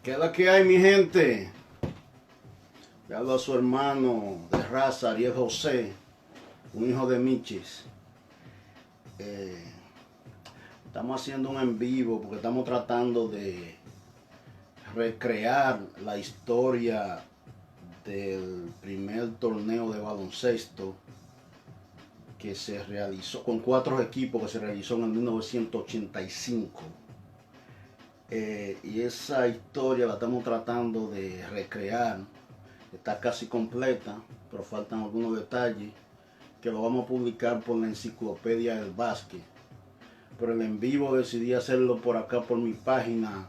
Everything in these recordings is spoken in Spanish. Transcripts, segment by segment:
¿Qué es la que hay, mi gente? Le hablo a su hermano de raza, Ariel José, un hijo de Michis. Estamos haciendo un en vivo porque estamos tratando de recrear la historia del primer torneo de baloncesto que se realizó con 4 equipos, que se realizó en el 1985. Y esa historia la estamos tratando de recrear. Está casi completa, pero faltan algunos detalles que lo vamos a publicar por la enciclopedia del básquet. Pero el en vivo decidí hacerlo por acá, por mi página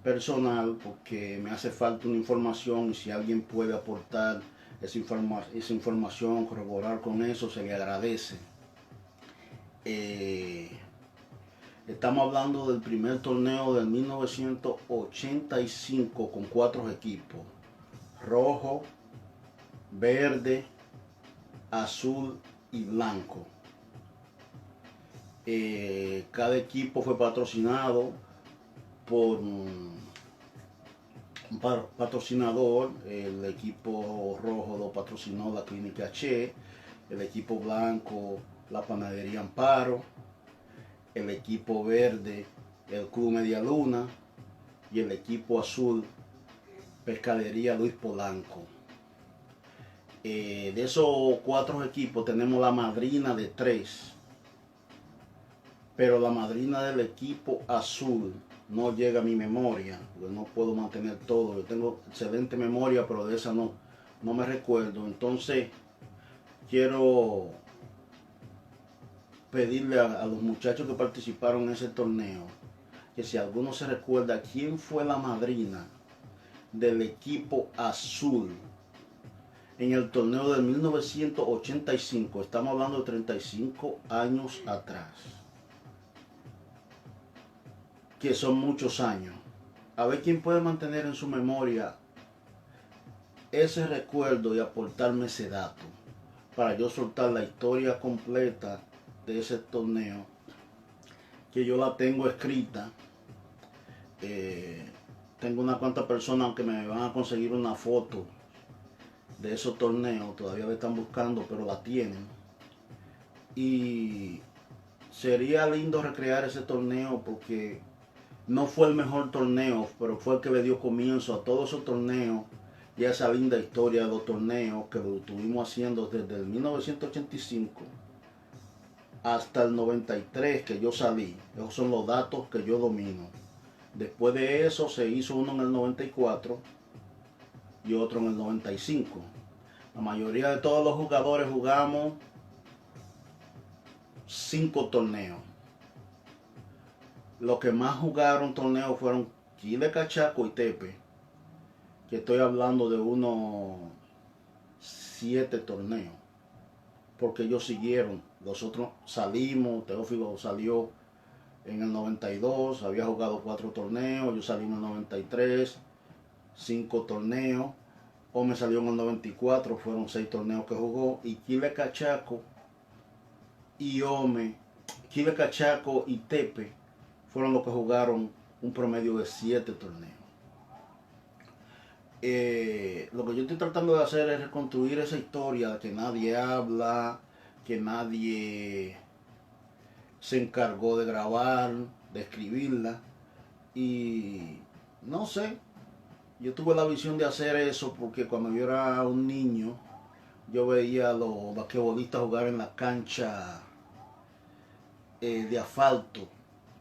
personal, porque me hace falta una información y si alguien puede aportar esa información, corroborar con eso, se le agradece. Estamos hablando del primer torneo del 1985 con 4 equipos: rojo, verde, azul y blanco. Cada equipo fue patrocinado por un patrocinador. El equipo rojo lo patrocinó la Clínica Che, el equipo blanco la Panadería Amparo, el equipo verde el Club Media Luna y el equipo azul Pescadería Luis Polanco. De esos 4 equipos tenemos la madrina de 3, pero la madrina del equipo azul no llega a mi memoria, porque no puedo mantener todo. Yo tengo excelente memoria, pero de esa no me recuerdo. Entonces quiero pedirle a los muchachos que participaron en ese torneo que si alguno se recuerda quién fue la madrina del equipo azul en el torneo del 1985, estamos hablando de 35 años atrás, que son muchos años. A ver quién puede mantener en su memoria ese recuerdo y aportarme ese dato para yo soltar la historia completa de ese torneo, que yo la tengo escrita. Tengo unas cuantas personas que me van a conseguir una foto de esos torneos, todavía la están buscando, pero la tienen. Y sería lindo recrear ese torneo porque no fue el mejor torneo, pero fue el que le dio comienzo a todos esos torneos y a esa linda historia de los torneos que lo estuvimos haciendo desde el 1985 hasta el 93 que yo salí. Esos son los datos que yo domino. Después de eso se hizo uno en el 94 y otro en el 95. La mayoría de todos los jugadores jugamos 5 torneos. Los que más jugaron torneos fueron Chile, Cachaco y Tepe, que estoy hablando de unos 7 torneos, porque ellos siguieron. Los otros salimos. Teófilo salió en el 92, había jugado 4 torneos. Yo salí en el 93, 5 torneos. Ome salió en el 94, fueron 6 torneos que jugó. Y Chile, Cachaco y Chile, Cachaco y Tepe fueron los que jugaron un promedio de 7 torneos. Lo que yo estoy tratando de hacer es reconstruir esa historia que nadie habla, que nadie se encargó de grabar, de escribirla. Y no sé, yo tuve la visión de hacer eso porque cuando yo era un niño, yo veía a los basquetbolistas jugar en la cancha de asfalto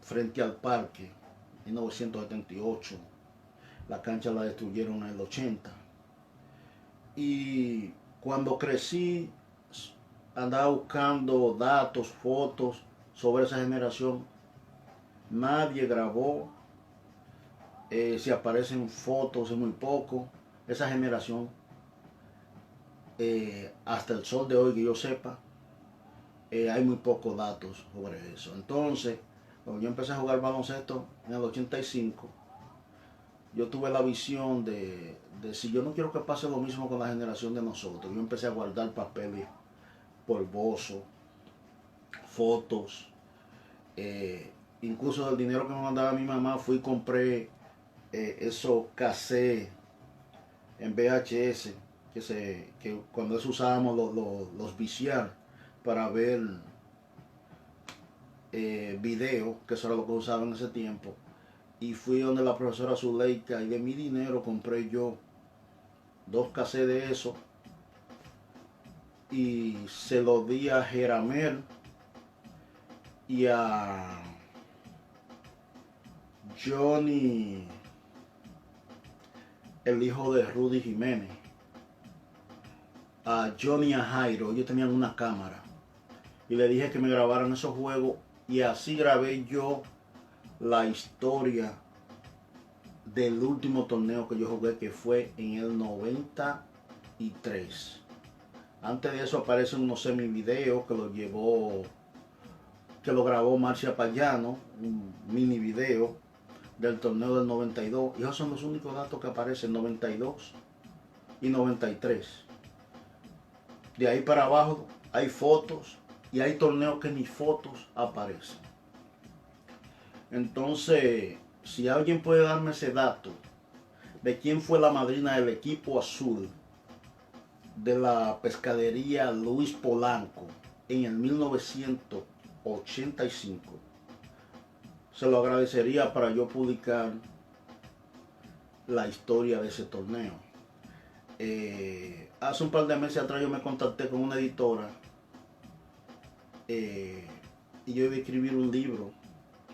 frente al parque en 1978. La cancha la destruyeron en el 80. Y cuando crecí, andaba buscando datos, fotos sobre esa generación. Nadie grabó. Si aparecen fotos es muy poco. Esa generación, hasta el sol de hoy que yo sepa, hay muy pocos datos sobre eso. Entonces, cuando yo empecé a jugar baloncesto en el 85, yo tuve la visión de si yo no quiero que pase lo mismo con la generación de nosotros. Yo empecé a guardar papeles polvosos, fotos, incluso del dinero que me mandaba mi mamá, fui y compré esos cassettes en VHS que cuando eso usábamos los VCR para ver video, que eso era lo que usaba en ese tiempo. Y fui donde la profesora Zuleika y de mi dinero compré yo 2 cassettes de eso y se los di a Jeramel y a Johnny, el hijo de Rudy Jiménez, a Johnny y a Jairo. Ellos tenían una cámara y le dije que me grabaran esos juegos y así grabé yo la historia del último torneo que yo jugué, que fue en el 93. Antes de eso aparecen unos semi-videos que lo grabó Marcia Payano, un mini video del torneo del 92. Y esos son los únicos datos que aparecen, 92 y 93. De ahí para abajo hay fotos y hay torneos que ni fotos aparecen. Entonces, si alguien puede darme ese dato de quién fue la madrina del equipo azul de la pescadería Luis Polanco en el 1985, se lo agradecería para yo publicar la historia de ese torneo. Hace un par de meses atrás yo me contacté con una editora y yo iba a escribir un libro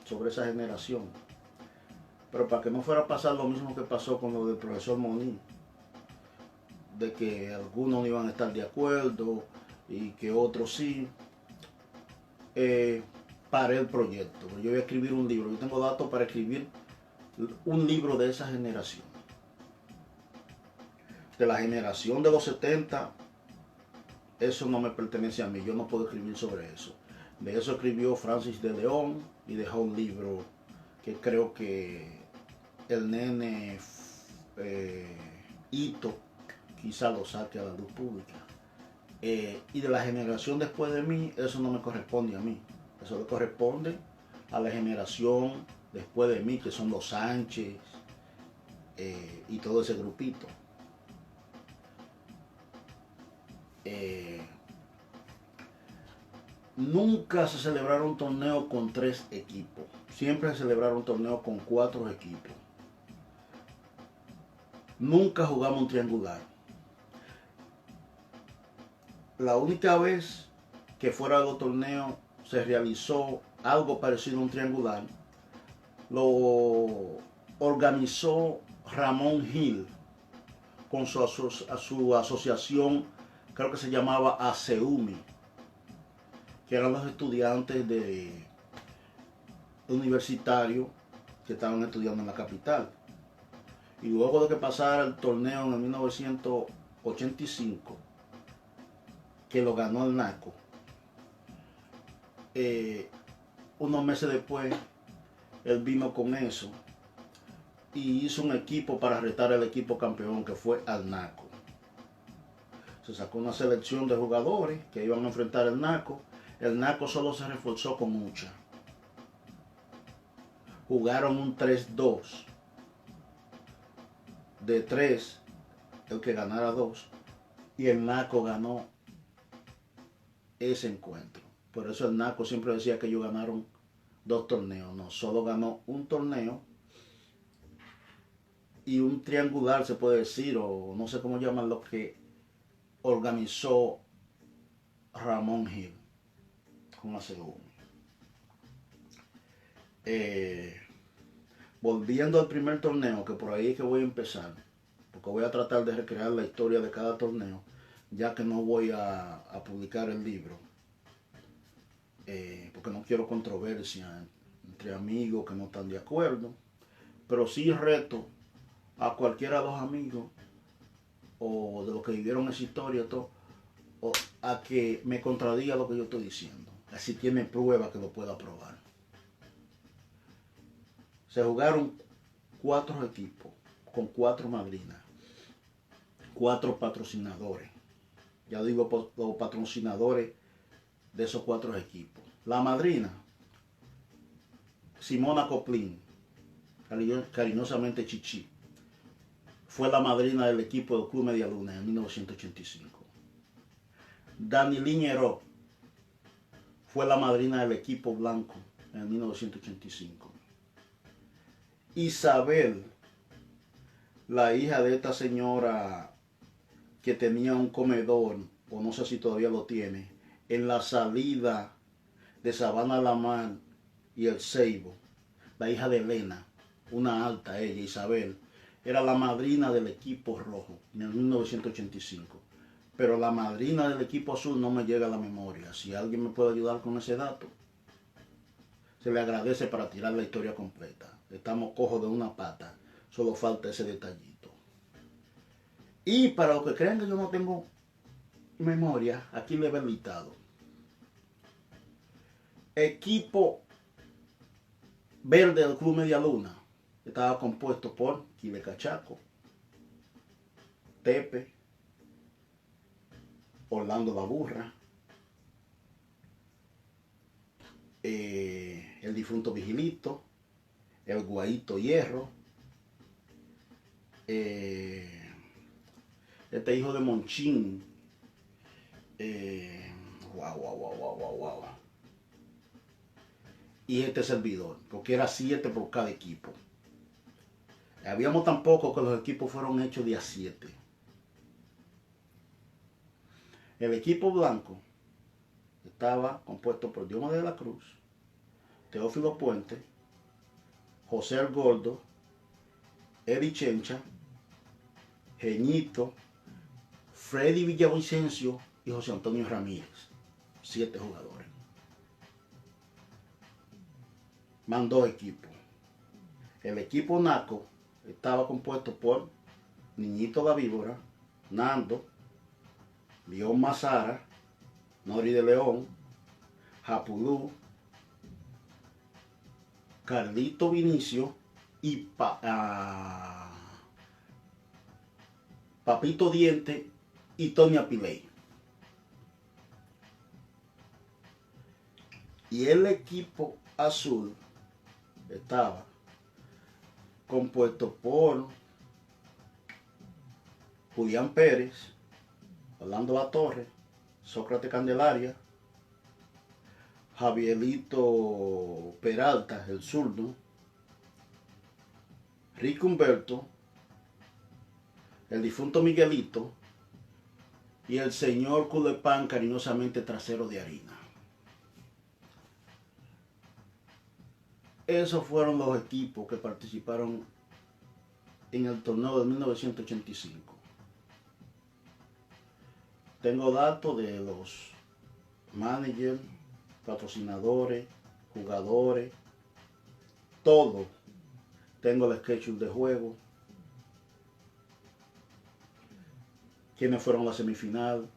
sobre esa generación, pero para que no fuera a pasar lo mismo que pasó con lo del profesor Moniz, de que algunos no iban a estar de acuerdo y que otros sí, paré el proyecto. Yo voy a escribir un libro, yo tengo datos para escribir un libro de esa generación, de la generación de los 70. Eso no me pertenece a mí, yo no puedo escribir sobre eso. De eso escribió Francis de León y dejó un libro que creo que el nene Ito quizá lo saque a la luz pública. Y de la generación después de mí, eso no me corresponde a mí. Eso le corresponde a la generación después de mí, que son los Sánchez y todo ese grupito. Nunca se celebraron torneos con 3 equipos. Siempre se celebraron torneos con 4 equipos. Nunca jugamos un triangular. La única vez que fuera de los torneos se realizó algo parecido a un triangular, lo organizó Ramón Gil con su asociación, creo que se llamaba ASEUMI, que eran los estudiantes universitarios que estaban estudiando en la capital. Y luego de que pasara el torneo en el 1985, que lo ganó el Naco, unos meses después él vino con eso y hizo un equipo para retar al equipo campeón, que fue al Naco. Se sacó una selección de jugadores que iban a enfrentar al Naco. El Naco solo se reforzó con mucha. Jugaron un 3-2. De 3, el que ganara 2. Y el Naco ganó ese encuentro. Por eso el Naco siempre decía que ellos ganaron 2 torneos. No, solo ganó un torneo y un triangular, se puede decir, o no sé cómo llaman lo que organizó Ramón Gil con la segunda. Volviendo al primer torneo, que por ahí es que voy a empezar, porque voy a tratar de recrear la historia de cada torneo, ya que no voy a publicar el libro, porque no quiero controversia entre amigos que no están de acuerdo, pero sí reto a cualquiera de los amigos o de los que vivieron esa historia, todo, o a que me contradiga lo que yo estoy diciendo, así tiene pruebas que lo pueda probar. Se jugaron 4 equipos con 4 madrinas, 4 patrocinadores. Ya digo los patrocinadores de esos 4 equipos. La madrina, Simona Coplin, cariñosamente Chichi. Fue la madrina del equipo del Club Media Luna en 1985. Dani Liñero fue la madrina del equipo blanco en 1985. Isabel, la hija de esta señora que tenía un comedor, o no sé si todavía lo tiene, en la salida de Sabana La Mar y El Ceibo, la hija de Elena, una alta ella, Isabel, era la madrina del equipo rojo en el 1985. Pero la madrina del equipo azul no me llega a la memoria. Si alguien me puede ayudar con ese dato, se le agradece para tirar la historia completa. Estamos cojos de una pata, solo falta ese detallito. Y para los que crean que yo no tengo memoria, aquí le he listado. Equipo verde del Club Media Luna estaba compuesto por Quile Cachaco, Tepe, Orlando La Burra, el difunto Vigilito, el Guaito Hierro, este hijo de Monchín, wow. Y este servidor, porque era 7 por cada equipo. Habíamos tan poco que los equipos fueron hechos de a 7. El equipo blanco estaba compuesto por Dioma de la Cruz, Teófilo Puente, José el Gordo, Eddie Chencha, Geñito, Freddy Villavicencio y José Antonio Ramírez. 7 jugadores. Más 2 equipos. El equipo Naco estaba compuesto por Niñito la Víbora, Nando, León Mazara, Nori de León, Japulú, Carlito Vinicio y Papito Diente y Toña Piley. Y el equipo azul estaba compuesto por Julián Pérez, Orlando La Torre, Sócrates Candelaria, Javierito Peralta, el zurdo, Rico Humberto, el difunto Miguelito y el señor Culepán, cariñosamente Trasero de Harina. Esos fueron los equipos que participaron en el torneo de 1985. Tengo datos de los managers, patrocinadores, jugadores, todo. Tengo el schedule de juego, quiénes fueron a la semifinal,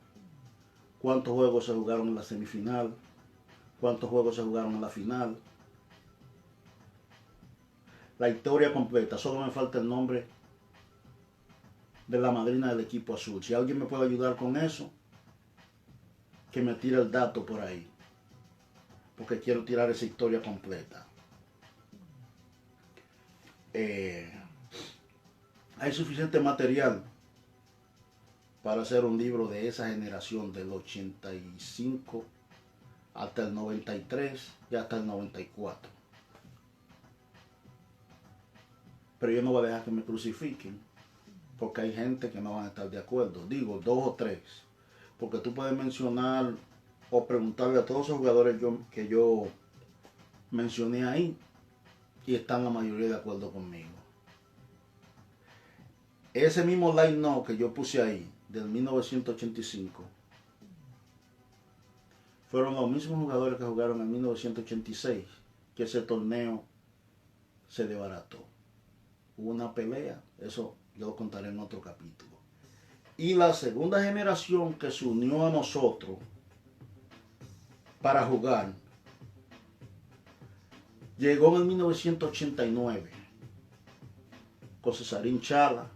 cuántos juegos se jugaron en la semifinal, cuántos juegos se jugaron en la final. La historia completa, solo me falta el nombre de la madrina del equipo azul. Si alguien me puede ayudar con eso, que me tire el dato por ahí, porque quiero tirar esa historia completa. Hay suficiente material para hacer un libro de esa generación del 85 hasta el 93 y hasta el 94. Pero yo no voy a dejar que me crucifiquen, porque hay gente que no van a estar de acuerdo. Digo, 2 o 3. Porque tú puedes mencionar o preguntarle a todos esos jugadores que yo mencioné ahí y están la mayoría de acuerdo conmigo. Ese mismo line-up que yo puse ahí, del 1985, fueron los mismos jugadores que jugaron en 1986, que ese torneo se desbarató. Hubo una pelea, eso yo lo contaré en otro capítulo. Y la segunda generación que se unió a nosotros para jugar llegó en el 1989 con Cesarín Chala,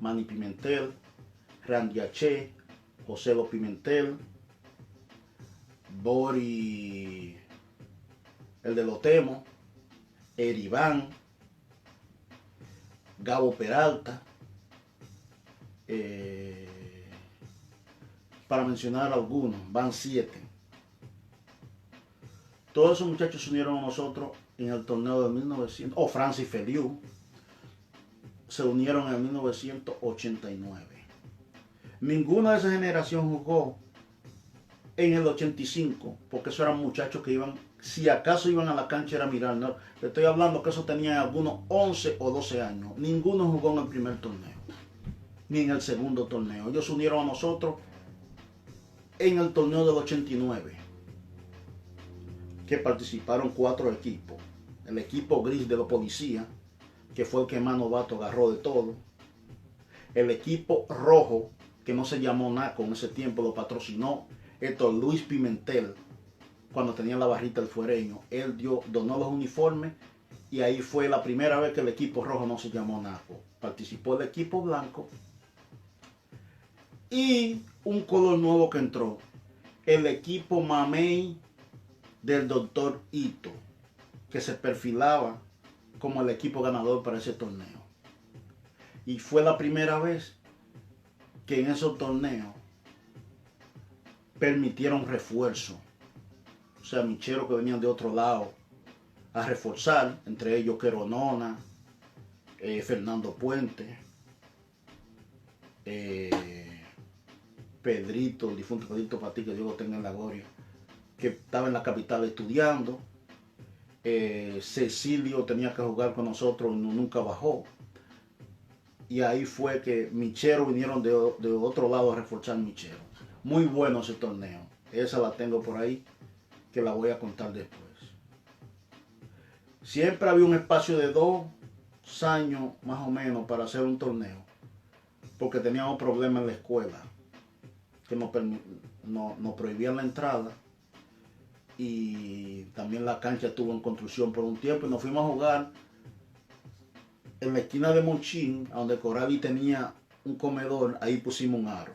Manny Pimentel, Randy H., José Lo Pimentel, Bori, el de Lotemo, Eriván, Gabo Peralta, para mencionar algunos, van 7. Todos esos muchachos se unieron a nosotros en el torneo de 1900, Francis Feliu, se unieron en 1989. Ninguna de esa generación jugó en el 85, porque esos eran muchachos que iban, si acaso iban a la cancha era mirar, ¿no? Le estoy hablando que eso tenían algunos 11 o 12 años. Ninguno jugó en el primer torneo, ni en el segundo torneo. Ellos se unieron a nosotros en el torneo del 89, que participaron 4 equipos. El equipo gris de los policías, que fue el que más novato agarró de todo. El equipo rojo, que no se llamó NACO en ese tiempo, lo patrocinó Héctor Luis Pimentel, cuando tenía la barrita del fuereño. Él donó los uniformes y ahí fue la primera vez que el equipo rojo no se llamó NACO. Participó el equipo blanco y un color nuevo que entró, el equipo mamey del doctor Ito, que se perfilaba como el equipo ganador para ese torneo. Y fue la primera vez que en esos torneos permitieron refuerzo. O sea, micheros que venían de otro lado a reforzar, entre ellos Queronona, Fernando Puente, Pedrito, el difunto Pedrito Patí, que Dios lo tenga en la gloria, que estaba en la capital estudiando. Cecilio tenía que jugar con nosotros y nunca bajó. Y ahí fue que micheros vinieron de otro lado a reforzar micheros. Muy bueno ese torneo. Esa la tengo por ahí, que la voy a contar después. Siempre había un espacio de 2 años más o menos para hacer un torneo, porque teníamos problemas en la escuela, que nos prohibían la entrada, y también la cancha estuvo en construcción por un tiempo y nos fuimos a jugar en la esquina de Monchín, donde Corali tenía un comedor. Ahí pusimos un aro.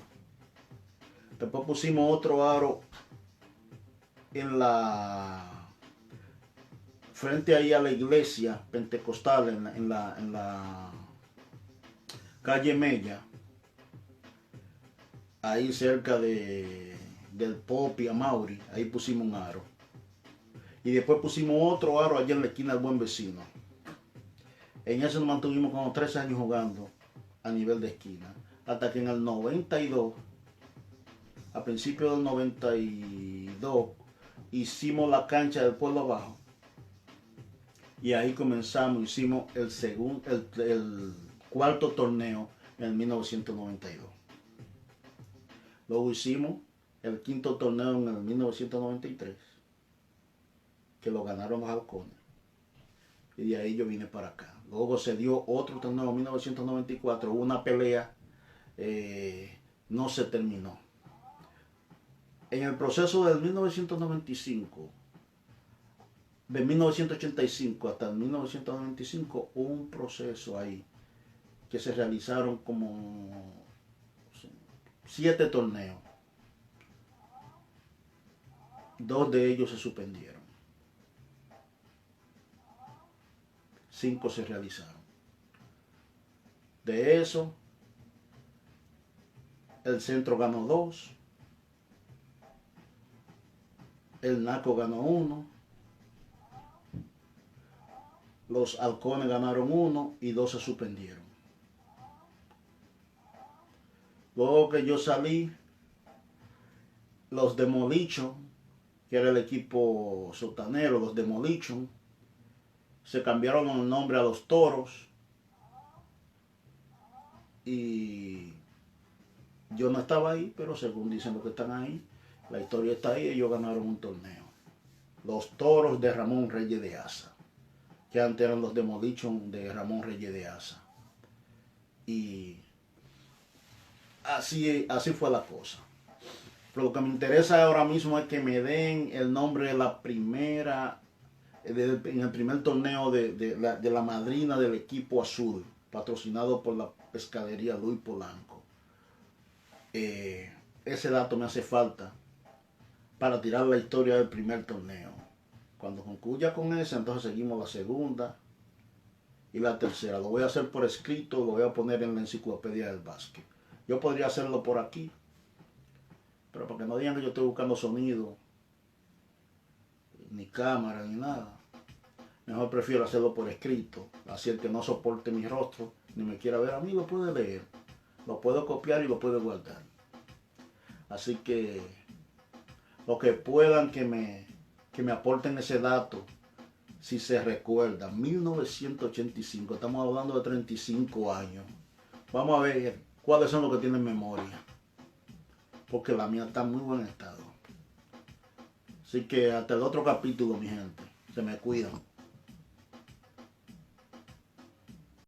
Después pusimos otro aro en frente ahí a la iglesia pentecostal, en la calle Mella, ahí cerca del Pop y Amauri. Ahí pusimos un aro. Y después pusimos otro aro allá en la esquina del Buen Vecino. En eso nos mantuvimos como 3 años jugando a nivel de esquina. Hasta que en el 92, a principios del 92, hicimos la cancha del Pueblo Abajo. Y ahí comenzamos, hicimos el cuarto torneo en 1992. Luego hicimos el quinto torneo en el 1993, que lo ganaron los halcones. Y de ahí yo vine para acá. Luego se dio otro torneo en 1994, hubo una pelea, no se terminó. En el proceso del 1995, de 1985 hasta el 1995, hubo un proceso ahí que se realizaron como 7 torneos. 2 de ellos se suspendieron. 5 se realizaron. De eso, el centro ganó 2, el NACO ganó 1, los halcones ganaron 1 y 2 se suspendieron. Luego que yo salí, los Demolition, que era el equipo sotanero, los Demolition, se cambiaron el nombre a los Toros. Y yo no estaba ahí, pero según dicen los que están ahí, la historia está ahí, ellos ganaron un torneo. Los Toros de Ramón Reyes de Asa, que antes eran los Demolition de Ramón Reyes de Asa. Y así fue la cosa. Pero lo que me interesa ahora mismo es que me den el nombre de la primera, en el primer torneo de la madrina del equipo azul, patrocinado por la pescadería Luis Polanco. Ese dato me hace falta para tirar la historia del primer torneo. Cuando concluya con ese, entonces seguimos la segunda Y la tercera, lo voy a hacer por escrito, lo voy a poner en la enciclopedia del básquet. Yo podría hacerlo por aquí, pero para que no digan que yo estoy buscando sonido, ni cámara, ni nada. Mejor prefiero hacerlo por escrito. Así el que no soporte mi rostro, ni me quiera ver a mí, lo puede leer. Lo puedo copiar y lo puedo guardar. Así que los que puedan que me aporten ese dato, si se recuerdan, 1985, estamos hablando de 35 años. Vamos a ver cuáles son los que tienen memoria, porque la mía está en muy buen estado. Así que hasta el otro capítulo, mi gente. Se me cuidan.